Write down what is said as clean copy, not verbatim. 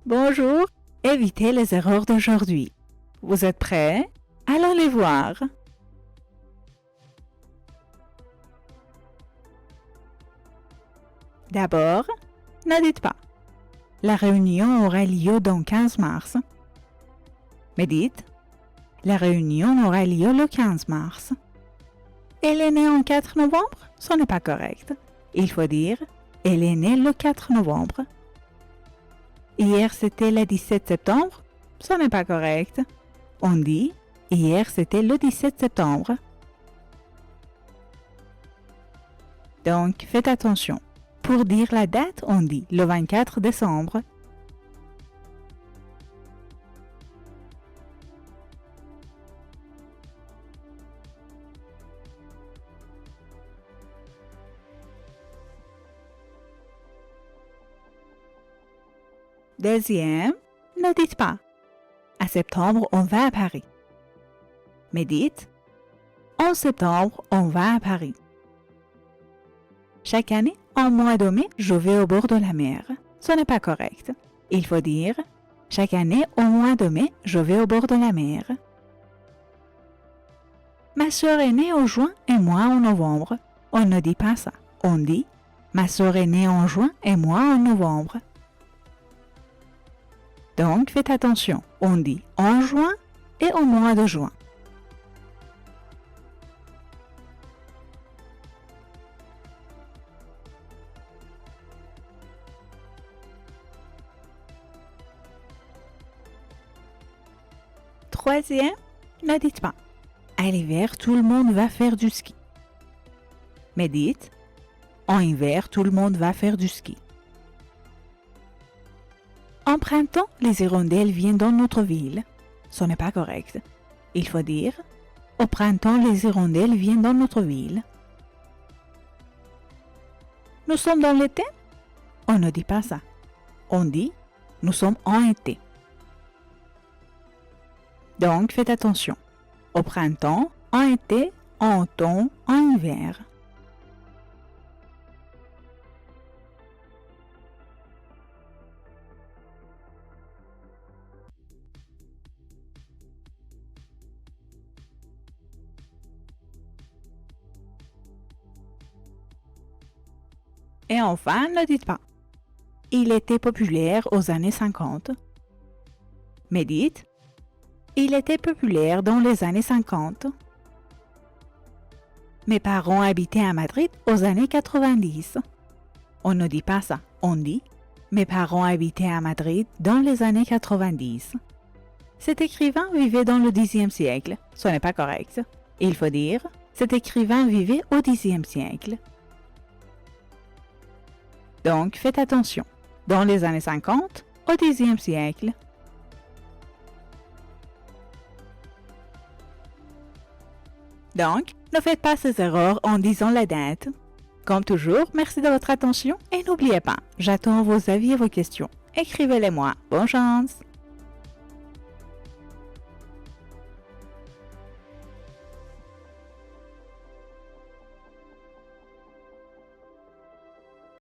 Bonjour, évitez les erreurs d'aujourd'hui. Vous êtes prêts? Allons les voir. D'abord, ne dites pas. La réunion aura lieu dans 15 mars. Mais dites, la réunion aura lieu le 15 mars. Elle est née en 4 novembre? Ce n'est pas correct. Il faut dire, elle est née le 4 novembre. Hier, c'était le 17 septembre? Ce n'est pas correct. On dit, hier, c'était le 17 septembre. Donc, faites attention. Pour dire la date, on dit le 24 décembre. Deuxième, ne dites pas. À septembre, on va à Paris. Mais dites, en septembre, on va à Paris. Chaque année, en mois de mai, je vais au bord de la mer. Ce n'est pas correct. Il faut dire, chaque année, au mois de mai, je vais au bord de la mer. Ma sœur est née en juin et moi en novembre. On ne dit pas ça. On dit, ma sœur est née en juin et moi en novembre. Donc, faites attention. On dit en juin et au mois de juin. Troisième, ne dites pas. À l'hiver, tout le monde va faire du ski. Mais dites, en hiver, tout le monde va faire du ski. En printemps, les hirondelles viennent dans notre ville. Ce n'est pas correct. Il faut dire, au printemps, les hirondelles viennent dans notre ville. Nous sommes dans l'été? On ne dit pas ça. On dit, nous sommes en été. Donc, faites attention. Au printemps, en été, en automne, en hiver. Et enfin, ne dites pas. Il était populaire aux années 50. Mais dites, il était populaire dans les années 50. Mes parents habitaient à Madrid aux années 90. On ne dit pas ça. On dit, mes parents habitaient à Madrid dans les années 90. Cet écrivain vivait dans le Xe siècle. Ce n'est pas correct. Il faut dire, cet écrivain vivait au Xe siècle. Donc, faites attention. Dans les années 50, au Xe siècle. Donc, ne faites pas ces erreurs en disant la date. Comme toujours, merci de votre attention et n'oubliez pas, j'attends vos avis et vos questions. Écrivez-les-moi. Bonne chance!